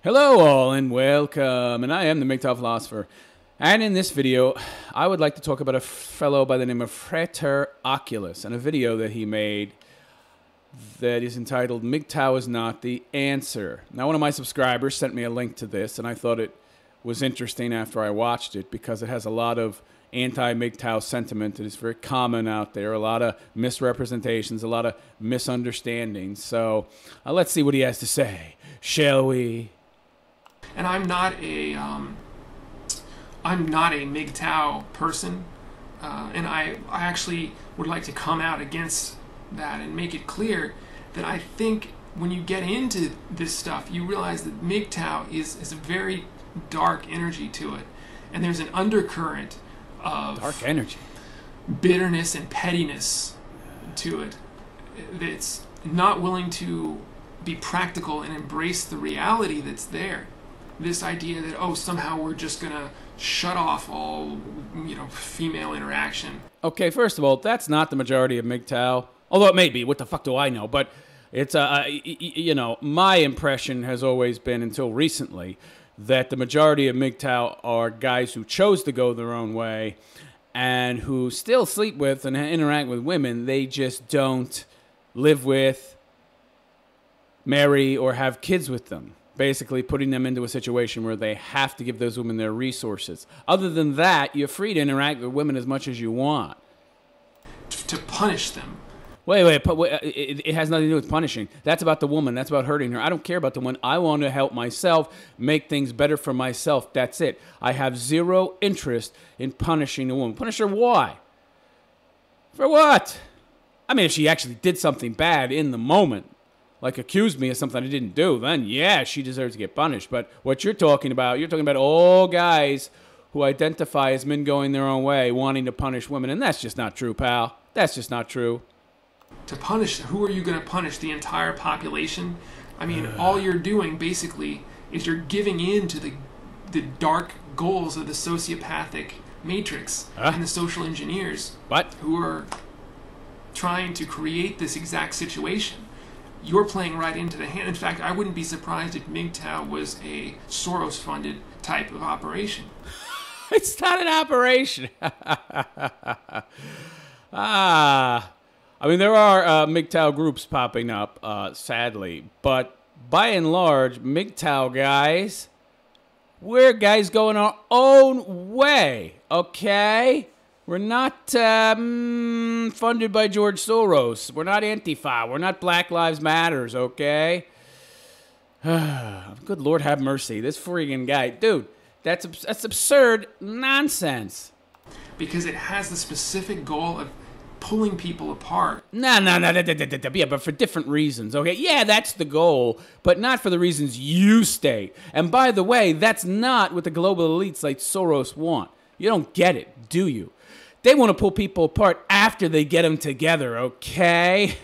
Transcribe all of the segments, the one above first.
Hello all and welcome, and I am the MGTOW philosopher. And in this video, I would like to talk about a fellow by the name of Frater Oculus and a video that he made that is entitled MGTOW is Not the Answer. Now, one of my subscribers sent me a link to this, and I thought it was interesting after I watched it because it has a lot of anti-MGTOW sentiment that is very common out there, a lot of misrepresentations, a lot of misunderstandings. So let's see what he has to say, shall we? And I'm not a MGTOW person, and I actually would like to come out against that and make it clear that I think when you get into this stuff, you realize that MGTOW is a very dark energy to it, and there's an undercurrent of Dark energy, bitterness and pettiness to it that's not willing to be practical and embrace the reality that's there. This idea that, oh, somehow we're just going to shut off all, female interaction. Okay, first of all, that's not the majority of MGTOW. Although it may be. What the fuck do I know? But it's, my impression has always been, until recently, that the majority of MGTOW are guys who chose to go their own way and who still sleep with and interact with women. They just don't live with, marry, or have kids with them. Basically putting them into a situation where they have to give those women their resources. Other than that, you're free to interact with women as much as you want. To punish them. Wait, it has nothing to do with punishing. That's about the woman. That's about hurting her. I don't care about the woman. I want to help myself, make things better for myself. That's it. I have zero interest in punishing a woman. Punish her why? For what? I mean, if she actually did something bad in the moment, like accused me of something I didn't do, then yeah, she deserves to get punished. But what you're talking about all guys who identify as men going their own way, wanting to punish women, and that's just not true, pal. That's just not true. To punish, who are you going to punish? The entire population? I mean, all you're doing basically is you're giving in to the dark goals of the sociopathic matrix and the social engineers who are trying to create this exact situation. You're playing right into the hand. In fact, I wouldn't be surprised if MGTOW was a Soros-funded type of operation. It's not an operation. I mean, there are MGTOW groups popping up, sadly. But by and large, MGTOW guys, we're guys going our own way, okay? We're not funded by George Soros. We're not Antifa. We're not Black Lives Matters, okay? Good Lord have mercy. This freaking guy. Dude, that's absurd nonsense. Because it has the specific goal of pulling people apart. No. Yeah, but for different reasons, okay? Yeah, that's the goal, but not for the reasons you state. And by the way, that's not what the global elites like Soros want. You don't get it, do you? They want to pull people apart after they get them together, okay?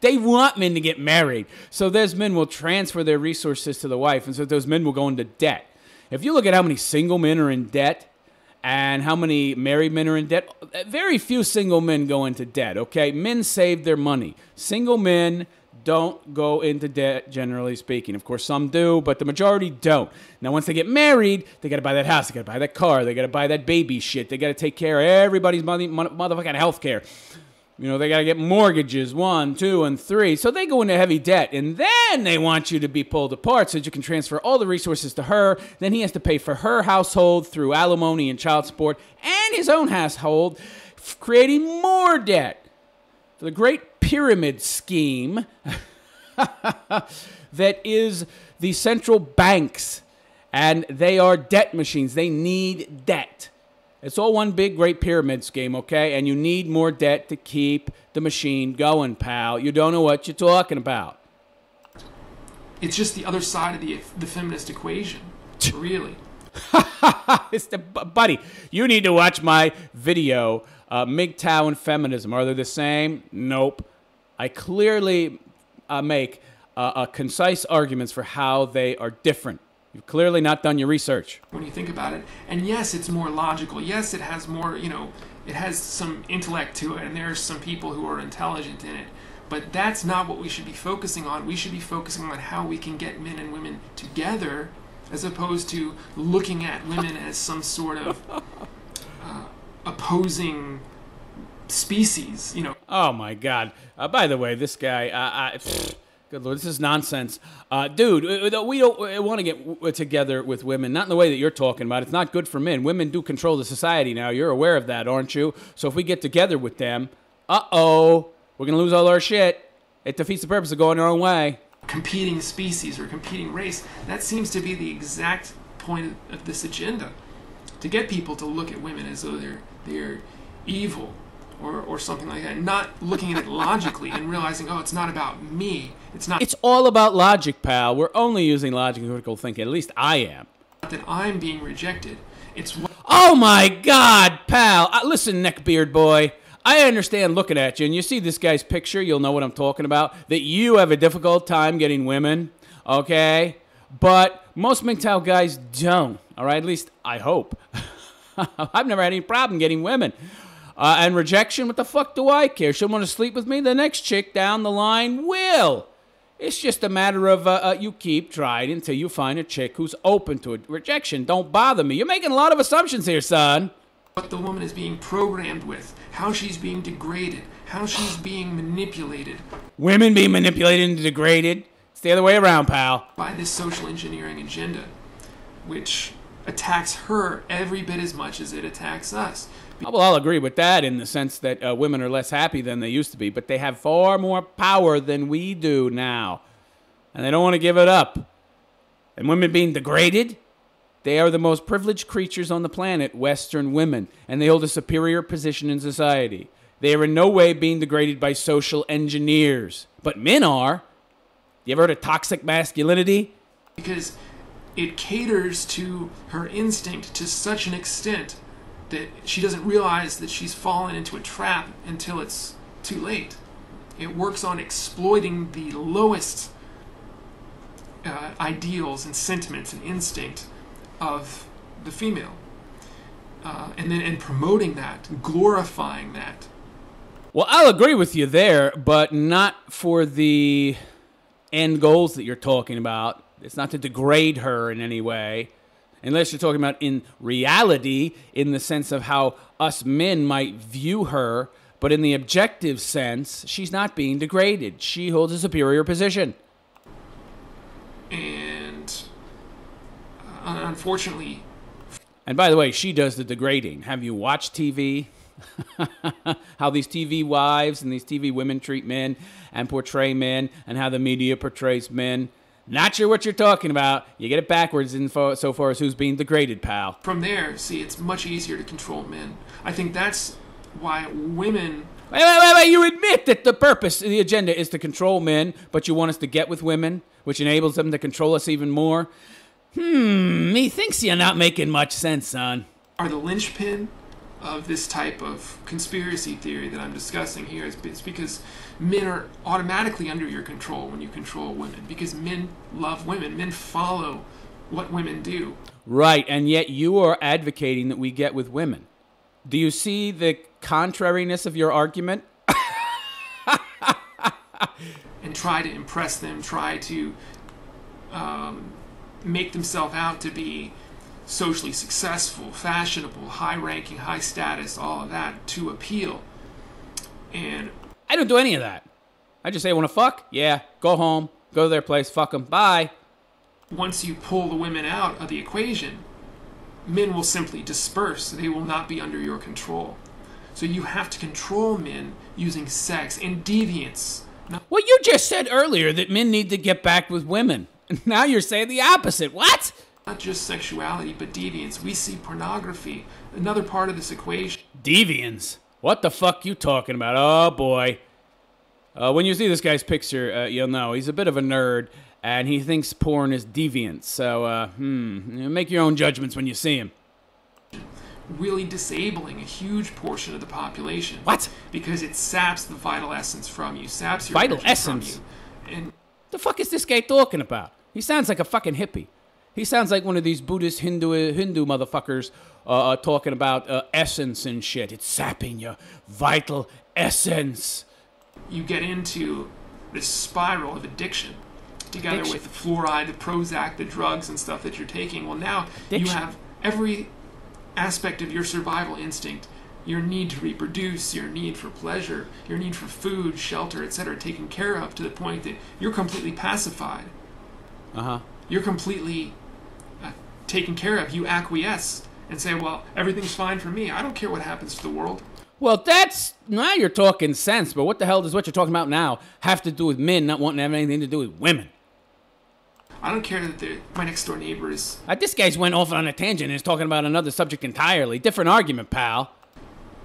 They want men to get married, so those men will transfer their resources to the wife, and so those men will go into debt. If you look at how many single men are in debt and how many married men are in debt, very few single men go into debt, okay? Men save their money. Single men don't go into debt, generally speaking. Of course, some do, but the majority don't. Now, once they get married, they got to buy that house, they got to buy that car, they got to buy that baby shit, they got to take care of everybody's motherfucking health care. They got to get mortgages, 1, 2, and 3. So they go into heavy debt, and then they want you to be pulled apart so that you can transfer all the resources to her. Then he has to pay for her household through alimony and child support and his own household, creating more debt. For the great pyramid scheme that is the central banks, and they are debt machines. They need debt. It's all one big great pyramid scheme, okay? And you need more debt to keep the machine going, pal. You don't know what you're talking about. It's just the other side of the feminist equation, really. Buddy, you need to watch my video, MGTOW and Feminism. Are they the same? Nope. I clearly make concise arguments for how they are different. You've clearly not done your research. When you think about it, and yes, it's more logical. Yes, it has more, it has some intellect to it, and there's some people who are intelligent in it. But that's not what we should be focusing on. We should be focusing on how we can get men and women together, as opposed to looking at women as some sort of opposing species, you know. Oh my God! By the way, this guy, good Lord, this is nonsense, dude. We don't want to get together with women, not in the way that you're talking about. It's not good for men. Women do control the society now. You're aware of that, aren't you? So if we get together with them, we're gonna lose all our shit. It defeats the purpose of going our own way. Competing species or competing race. That seems to be the exact point of this agenda, to get people to look at women as though they're evil. Or something like that, not looking at it logically and realizing, oh, it's not about me. It's not. It's all about logic, pal. We're only using logic and critical thinking. At least I am. Not that I'm being rejected. It's what. Oh my God, pal. Listen, neckbeard boy. I understand looking at you, and you see this guy's picture. You'll know what I'm talking about. That you have a difficult time getting women, okay? But most MGTOW guys don't. All right, at least I hope. I've never had any problem getting women. And rejection, what the fuck do I care? She'll want to sleep with me. The next chick down the line will. It's just a matter of you keep trying until you find a chick who's open to it. Rejection, don't bother me. You're making a lot of assumptions here, son. What the woman is being programmed with, how she's being degraded, how she's being manipulated. Women being manipulated and degraded? It's the other way around, pal. By this social engineering agenda, which attacks her every bit as much as it attacks us. Well, I'll agree with that in the sense that women are less happy than they used to be, but they have far more power than we do now, and they don't want to give it up. And women being degraded, they are the most privileged creatures on the planet, Western women, and they hold a superior position in society. They are in no way being degraded by social engineers, but men are. You ever heard of toxic masculinity? Because it caters to her instinct to such an extent that she doesn't realize that she's fallen into a trap until it's too late. It works on exploiting the lowest ideals and sentiments and instinct of the female, and promoting that, glorifying that. Well, I'll agree with you there, but not for the end goals that you're talking about. It's not to degrade her in any way. Unless you're talking about in reality, in the sense of how us men might view her, but in the objective sense, she's not being degraded. She holds a superior position. And unfortunately... And by the way, she does the degrading. Have you watched TV? How these TV wives and these TV women treat men and portray men, and how the media portrays men. Not sure what you're talking about. You get it backwards so far as who's being degraded, pal. From there, see, it's much easier to control men. I think that's why women... Wait. You admit that the purpose, the agenda is to control men, but you want us to get with women, which enables them to control us even more? Methinks you're not making much sense, son. Are the linchpin of this type of conspiracy theory that I'm discussing here is because men are automatically under your control when you control women, because men love women. Men follow what women do. Right, and yet you are advocating that we get with women. Do you see the contrariness of your argument? And try to impress them, try to make themselves out to be socially successful, fashionable, high-ranking, high status, all of that to appeal. And I don't do any of that. I just say, want to fuck? Yeah, go home, go to their place, fuck them, bye. Once you pull the women out of the equation, men will simply disperse. They will not be under your control. So you have to control men using sex and deviance. Well, you just said earlier that men need to get back with women. Now you're saying the opposite. What? Not just sexuality, but deviance. We see pornography, another part of this equation. Deviance? What the fuck you talking about? Oh, boy. When you see this guy's picture, you'll know he's a bit of a nerd, and he thinks porn is deviant. So, make your own judgments when you see him. Really disabling a huge portion of the population. What? Because it saps the vital essence from you, saps your vital essence from you. And the fuck is this guy talking about? He sounds like a fucking hippie. He sounds like one of these Buddhist Hindu motherfuckers talking about essence and shit. It's sapping your vital essence. you get into this spiral of addiction together with the fluoride, the Prozac, the drugs and stuff that you're taking. Well, now you have every aspect of your survival instinct, your need to reproduce, your need for pleasure, your need for food, shelter, etc., taken care of to the point that you're completely pacified. You're completely taken care of. You acquiesce and say, well, everything's fine for me. I don't care what happens to the world. Well, now you're talking sense, but what the hell does what you're talking about now have to do with men not wanting to have anything to do with women? I don't care that my next door neighbor is... This guy's went off on a tangent and is talking about another subject entirely. Different argument, pal.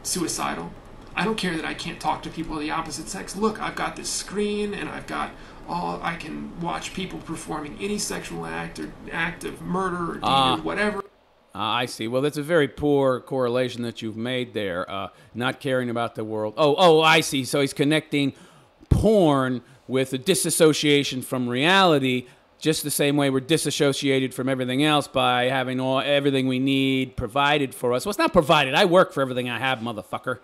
Suicidal. I don't care that I can't talk to people of the opposite sex. Look, I've got this screen and I can watch people performing any sexual act or act of murder or deed or whatever. I see. Well, that's a very poor correlation that you've made there. Not caring about the world. Oh, I see. So he's connecting porn with a disassociation from reality, just the same way we're disassociated from everything else by having everything we need provided for us. Well, it's not provided. I work for everything I have, motherfucker.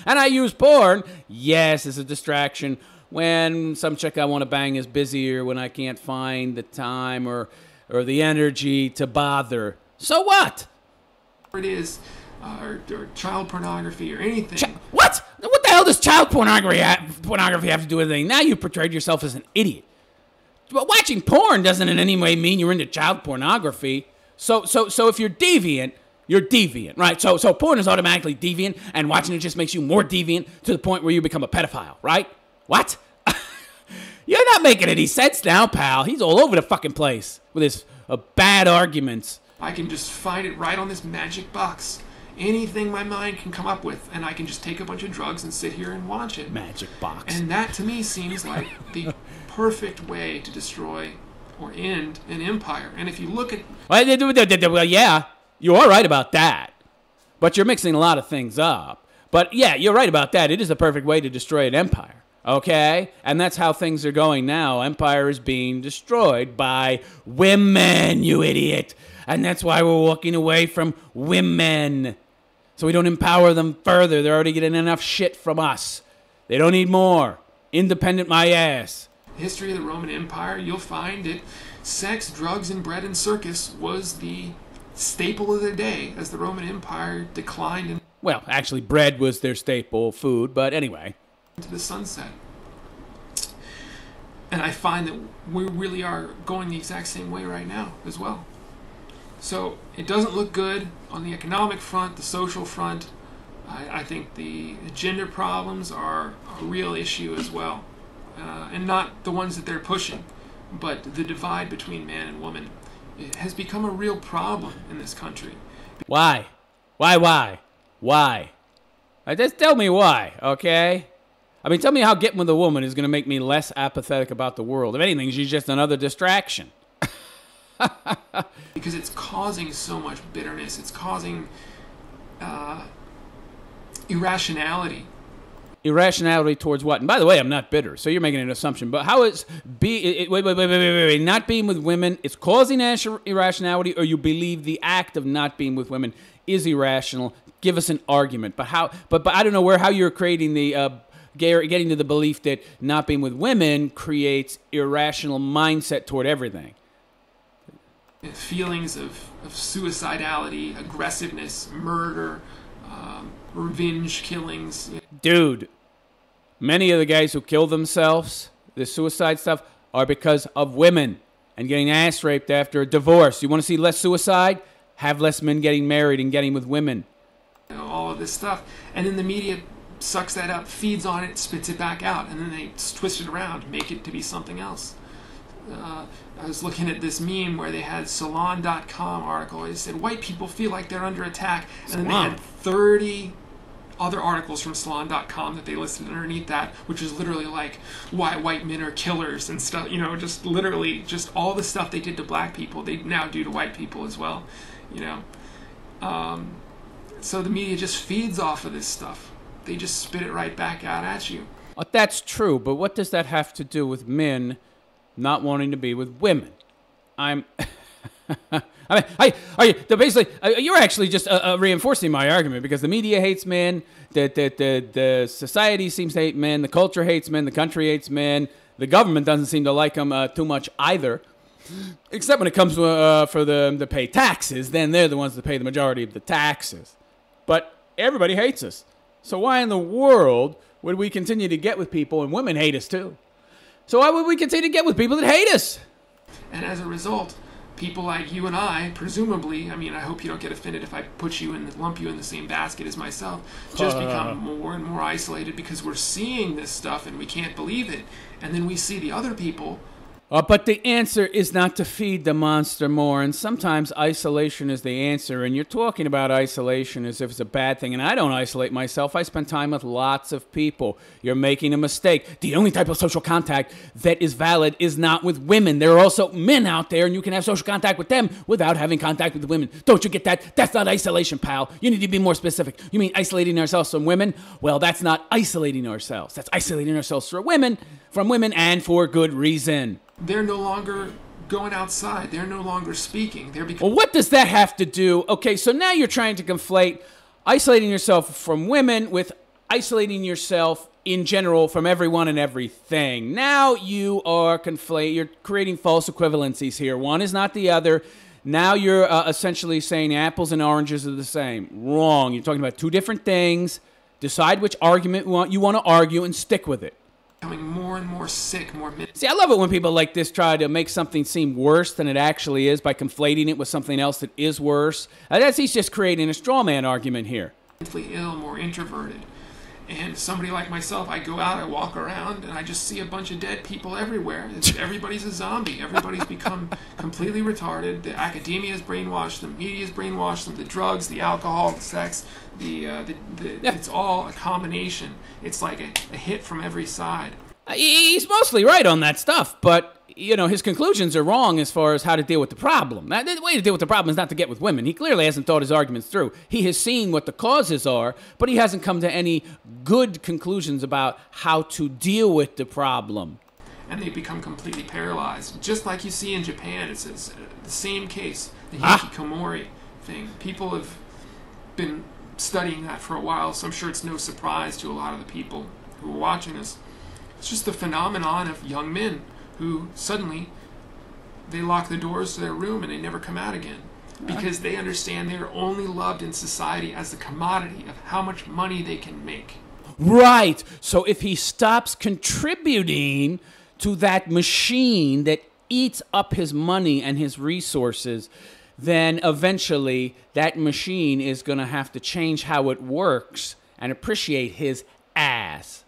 And I use porn. Yes, it's a distraction when some chick I want to bang is busy or when I can't find the time or the energy to bother. So what? It is, or child pornography or anything. What? What the hell does child pornography have to do with anything? Now you've portrayed yourself as an idiot. But watching porn doesn't in any way mean you're into child pornography. So if you're deviant, right? So porn is automatically deviant, and watching it just makes you more deviant to the point where you become a pedophile, right? What? You're not making any sense now, pal. He's all over the fucking place with his bad arguments. I can just find it right on this magic box. Anything my mind can come up with, and I can just take a bunch of drugs and sit here and watch it. Magic box. And that, to me, seems like the perfect way to destroy or end an empire. And if you look at... Well, yeah, you are right about that. But you're mixing a lot of things up. But, yeah, you're right about that. It is the perfect way to destroy an empire. Okay? And that's how things are going now. Empire is being destroyed by women, you idiot. And that's why we're walking away from women. So we don't empower them further. They're already getting enough shit from us. They don't need more. Independent my ass. History of the Roman Empire, you'll find that sex, drugs, and bread and circus was the staple of the day as the Roman Empire declined. Well, actually, bread was their staple food, but anyway. To the sunset. And I find that we really are going the exact same way right now as well. So it doesn't look good on the economic front, the social front. I think the gender problems are a real issue as well. And not the ones that they're pushing, but the divide between man and woman. It has become a real problem in this country. Why? Just tell me why, okay? I mean, tell me how getting with a woman is going to make me less apathetic about the world. If anything, she's just another distraction. Because it's causing so much bitterness. It's causing irrationality. Irrationality towards what? And by the way, I'm not bitter, so you're making an assumption. But how is wait, not being with women is causing irrationality, or you believe the act of not being with women is irrational? Give us an argument. But how? But I don't know how you're creating the getting to the belief that not being with women creates irrational mindset toward everything. Feelings of suicidality, aggressiveness, murder, revenge killings. Dude, many of the guys who kill themselves, the suicide stuff, are because of women and getting ass raped after a divorce. You want to see less suicide? Have less men getting married and getting with women. You know, all of this stuff. And then the media sucks that up, feeds on it, spits it back out, and then they twist it around, make it to be something else. I was looking at this meme where they had Salon.com article. It said, white people feel like they're under attack. And then they had 30 other articles from Salon.com that they listed underneath that, which is literally like why white men are killers and stuff. You know, just literally just all the stuff they did to black people, they now do to white people as well. You know, so the media just feeds off of this stuff. They just spit it right back out at you. That's true, but what does that have to do with men not wanting to be with women? I'm I mean, basically, you're actually just reinforcing my argument because the media hates men, the society seems to hate men, the culture hates men, the country hates men, the government doesn't seem to like them too much either. Except when it comes for them to pay taxes, then they're the ones that pay the majority of the taxes. But everybody hates us. So why in the world would we continue to get with people, and women hate us too? So why would we continue to get with people that hate us? And as a result, people like you and I, presumably, I mean, I hope you don't get offended if I put you in, lump you in the same basket as myself, just become more and more isolated because we're seeing this stuff and we can't believe it. And then we see the other people. But the answer is not to feed the monster more, and sometimes isolation is the answer, and you're talking about isolation as if it's a bad thing, and I don't isolate myself. I spend time with lots of people. You're making a mistake. The only type of social contact that is valid is not with women. There are also men out there, and you can have social contact with them without having contact with women. Don't you get that? That's not isolation, pal. You need to be more specific. You mean isolating ourselves from women? Well, that's not isolating ourselves. That's isolating ourselves from women, and for good reason. They're no longer going outside. They're no longer speaking. Well, what does that have to do? Okay, so now you're trying to conflate isolating yourself from women with isolating yourself in general from everyone and everything. Now you are you're creating false equivalencies here. One is not the other. Now you're essentially saying apples and oranges are the same. Wrong. You're talking about two different things. Decide which argument you want to argue and stick with it. Becoming more and more sick, See, I love it when people like this try to make something seem worse than it actually is by conflating it with something else that is worse. He's just creating a straw man argument here. Mentally ill, more introverted. And somebody like myself, I go out, I walk around, and I just see a bunch of dead people everywhere. Everybody's a zombie. Everybody's become completely retarded. The academia has brainwashed them. Media has brainwashed them. The drugs, the alcohol, the sex, it's all a combination. It's like a hit from every side. He's mostly right on that stuff, but his conclusions are wrong as far as how to deal with the problem. Now, the way to deal with the problem is not to get with women. He clearly hasn't thought his arguments through. He has seen what the causes are, but he hasn't come to any good conclusions about how to deal with the problem. And they become completely paralyzed. Just like you see in Japan, it's the same case, the hikikomori thing. People have been studying that for a while, so I'm sure it's no surprise to a lot of the people who are watching this. It's just the phenomenon of young men who suddenly they lock the doors to their room and they never come out again because they understand they're only loved in society as the commodity of how much money they can make. Right. So if he stops contributing to that machine that eats up his money and his resources, then eventually that machine is going to have to change how it works and appreciate his ass.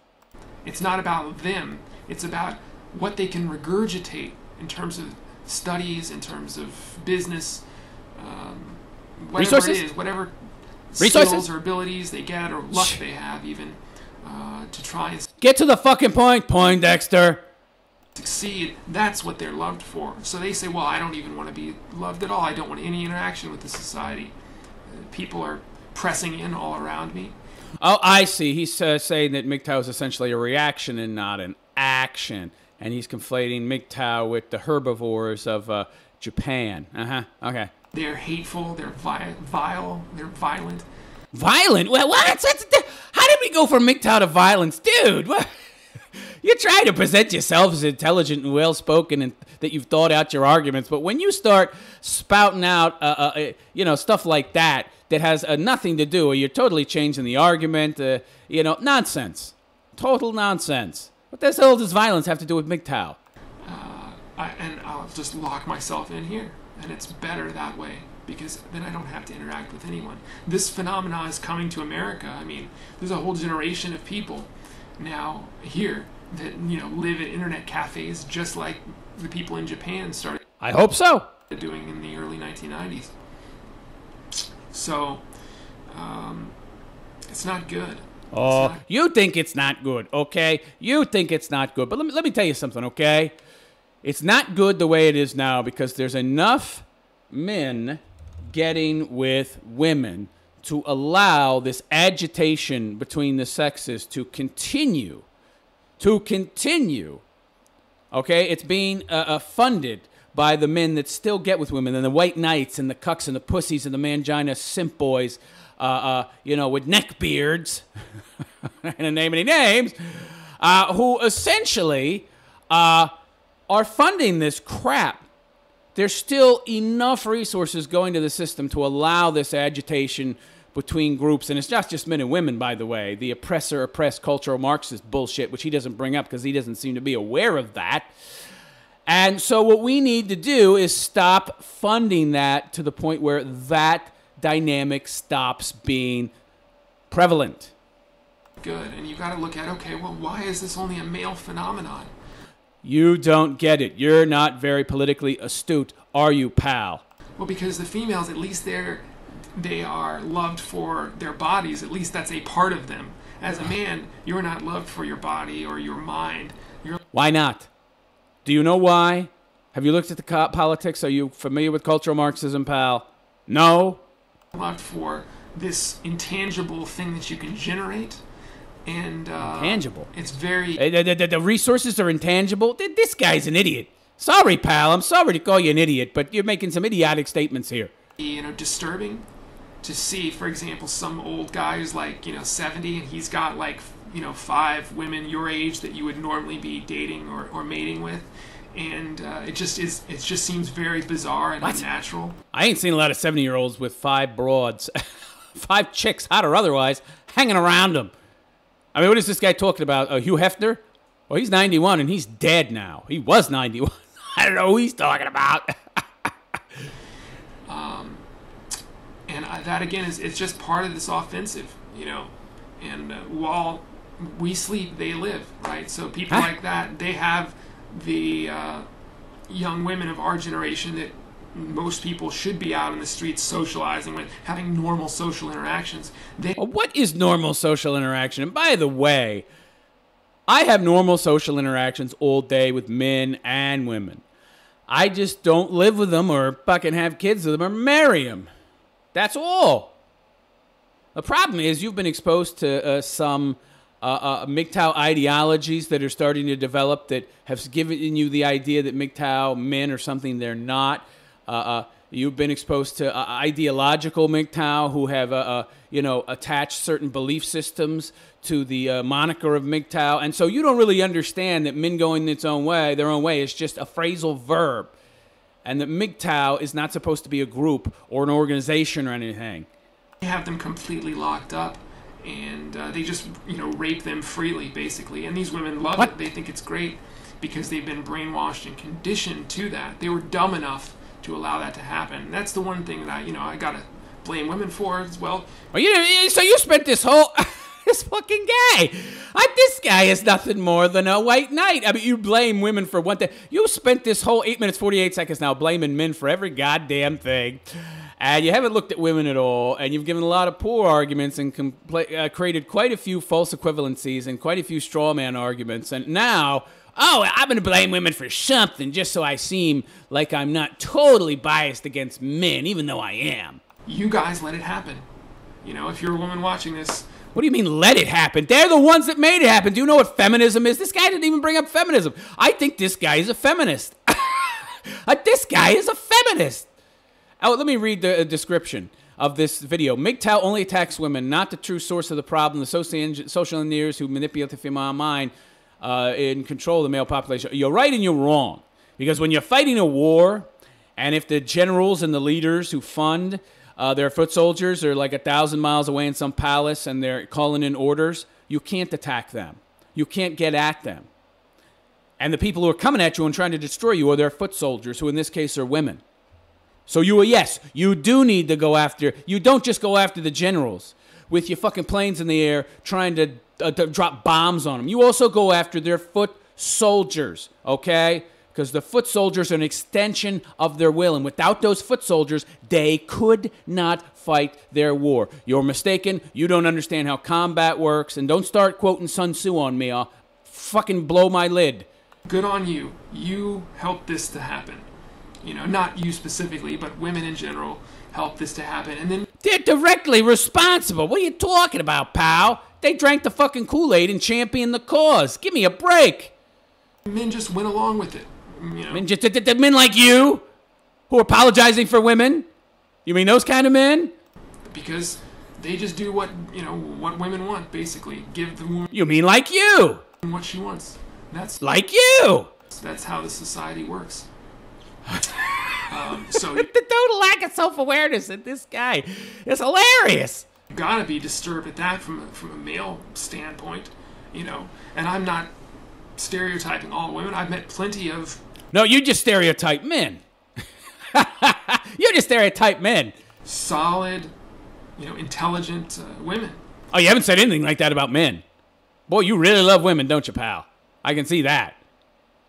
It's not about them. It's about what they can regurgitate in terms of studies, in terms of business, whatever resources? it is, whatever resources? Skills or abilities they get or luck they have even to try and get to the fucking point, Poindexter. Succeed. That's what they're loved for. So they say, well, I don't even want to be loved at all. I don't want any interaction with the society. People are pressing in all around me. Oh, I see. He's saying that MGTOW is essentially a reaction and not an action. And he's conflating MGTOW with the herbivores of Japan. Okay. They're hateful. They're vile. They're violent. Violent? Well, what? How did we go from MGTOW to violence? Dude, what? You're trying to present yourself as intelligent and well-spoken and that you've thought out your arguments. But when you start spouting out, stuff like that has nothing to do, or you're totally changing the argument, nonsense. Total nonsense. What the hell does violence have to do with MGTOW? And I'll just lock myself in here. And it's better that way because then I don't have to interact with anyone. This phenomenon is coming to America. I mean, there's a whole generation of people now here that live at internet cafes just like the people in Japan started. I hope so. Doing in the early 1990s. So it's not good. Oh, you think it's not good, okay? You think it's not good. But let me tell you something, okay? It's not good the way it is now because there's enough men getting with women to allow this agitation between the sexes to continue. Okay? It's being funded by the men that still get with women, and the white knights and the cucks and the pussies and the mangina simp boys, with neck beards, I don't name any names, who essentially are funding this crap. There's still enough resources going to the system to allow this agitation between groups, and it's not just men and women, by the way. The oppressor-oppressed cultural Marxist bullshit, which he doesn't bring up because he doesn't seem to be aware of that. And so what we need to do is stop funding that to the point where that dynamic stops being prevalent. Good, and you've got to look at, okay, well, why is this only a male phenomenon? You don't get it. You're not very politically astute, are you, pal? Well, because the females, at least they are loved for their bodies. At least that's a part of them. As a man, you're not loved for your body or your mind. Why not? Do you know why? Have you looked at the politics? Are you familiar with cultural Marxism, pal? No? Loved for this intangible thing that you can generate. And intangible? It's very... The resources are intangible? This guy's an idiot. Sorry, pal. I'm sorry to call you an idiot, but you're making some idiotic statements here. Disturbing to see, for example, some old guy who's 70, and he's got 5 women your age that you would normally be dating or mating with, and it just seems very bizarre and unnatural. I ain't seen a lot of 70-year-olds with 5 broads, 5 chicks, hot or otherwise, hanging around them. I mean, what is this guy talking about? Hugh Hefner? Well, he's 91 and he's dead now. He was 91. I don't know who he's talking about. And that, again, it's just part of this offensive, And while we sleep, they live, right? So people like that, they have the young women of our generation that most people should be out in the streets socializing with, having normal social interactions. Well, what is normal social interaction? And by the way, I have normal social interactions all day with men and women. I just don't live with them or fucking have kids with them or marry them. That's all. The problem is you've been exposed to some MGTOW ideologies that are starting to develop that have given you the idea that MGTOW men are something they're not. You've been exposed to ideological MGTOW who have, attached certain belief systems to the moniker of MGTOW. And so you don't really understand that men going their own way is just a phrasal verb. And that MGTOW is not supposed to be a group or an organization or anything. They have them completely locked up, and they just, rape them freely, basically. And these women love it. They think it's great because they've been brainwashed and conditioned to that. They were dumb enough to allow that to happen. And that's the one thing that I gotta blame women for as well. So you spent this whole... This fucking guy. This guy is nothing more than a white knight. I mean, you blame women for one thing. You spent this whole 8 minutes, 48 seconds now blaming men for every goddamn thing. And you haven't looked at women at all. And you've given a lot of poor arguments and created quite a few false equivalencies and quite a few straw man arguments. And now, I'm going to blame women for something just so I seem like I'm not totally biased against men, even though I am. You guys let it happen. If you're a woman watching this... What do you mean, let it happen? They're the ones that made it happen. Do you know what feminism is? This guy didn't even bring up feminism. I think this guy is a feminist. This guy is a feminist. Oh, let me read the description of this video. MGTOW only attacks women, not the true source of the problem. The social engineers who manipulate the female mind and control the male population. You're right and you're wrong. Because when you're fighting a war, and if the generals and the leaders who fund... their foot soldiers are 1,000 miles away in some palace and they're calling in orders. You can't attack them. You can't get at them. And the people who are coming at you and trying to destroy you are their foot soldiers, who in this case are women. So you do need to go after, you don't just go after the generals with your fucking planes in the air trying to drop bombs on them. You also go after their foot soldiers, okay? Because the foot soldiers are an extension of their will. And without those foot soldiers, they could not fight their war. You're mistaken. You don't understand how combat works. And don't start quoting Sun Tzu on me. I'll fucking blow my lid. Good on you. You helped this to happen. Not you specifically, but women in general helped this to happen. And then they're directly responsible. What are you talking about, pal? They drank the fucking Kool-Aid and championed the cause. Give me a break. Men just went along with it. You know, Men like you who are apologizing for women? You mean those kind of men? because they just do what women want, basically. Give the woman You mean like you? what she wants. That's You. That's how the society works. So The total lack of self-awareness in this guy is hilarious. you gotta be disturbed at that from a male standpoint, And I'm not stereotyping all women. I've met plenty of No, you just stereotype men. You just stereotype men. solid, intelligent women. Oh, you haven't said anything like that about men. Boy, you really love women, don't you, pal? I can see that.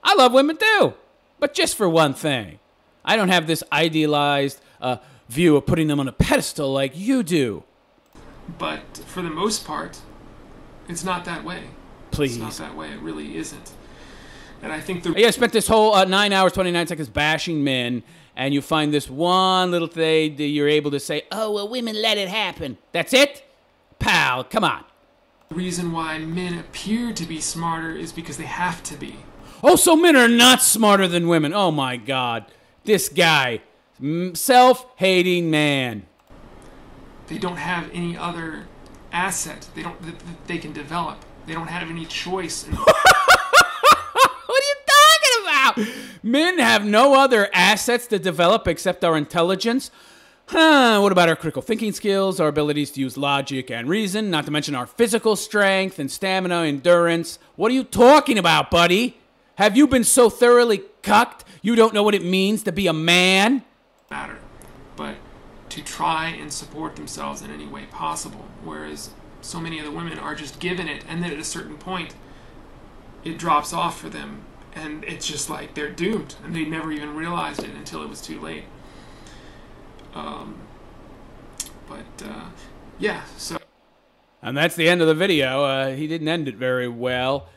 I love women too, but just for one thing. I don't have this idealized view of putting them on a pedestal like you do. But for the most part, it's not that way. Please. It's not that way. It really isn't. And I think the Yeah, I spent this whole 9 hours, 29 seconds bashing men, and you find this one little thing that you're able to say, oh, well, women let it happen. That's it? Pal, come on. reason why men appear to be smarter is because they have to be. Oh, so men are not smarter than women. Oh, my God. This guy, self-hating man. They don't have any other asset. They can develop. They don't have any choice. What are you talking about? Men have no other assets to develop except our intelligence. What about our critical thinking skills, our abilities to use logic and reason, not to mention our physical strength and stamina, endurance? What are you talking about, buddy? Have you been so thoroughly cucked you don't know what it means to be a man? Matter, but to try and support themselves in any way possible, whereas so many of the women are just given it, and then at a certain point it drops off for them, and it's just like they're doomed, and they never even realized it until it was too late. Yeah, so. And that's the end of the video. He didn't end it very well.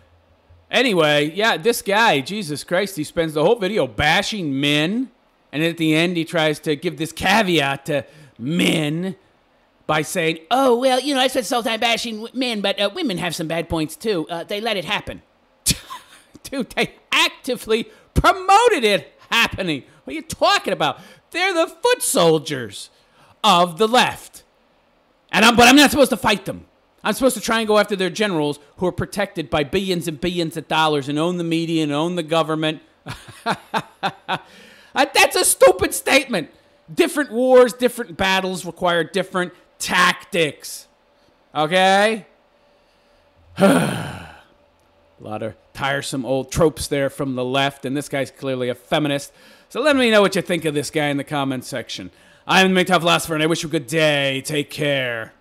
Anyway, yeah, this guy, Jesus Christ, he spends the whole video bashing men, and at the end he tries to give this caveat to men by saying, oh, well, I spent so time bashing men, but women have some bad points too. They let it happen. Dude, they actively promoted it happening. What are you talking about? They're the foot soldiers of the left. But I'm not supposed to fight them. I'm supposed to try and go after their generals who are protected by billions and billions of dollars and own the media and own the government. That's a stupid statement. Different wars, different battles require different tactics. Okay? A lot of tiresome old tropes there from the left, and this guy's clearly a feminist. So let me know what you think of this guy in the comments section. I'm the MGTOW philosopher, and I wish you a good day. Take care.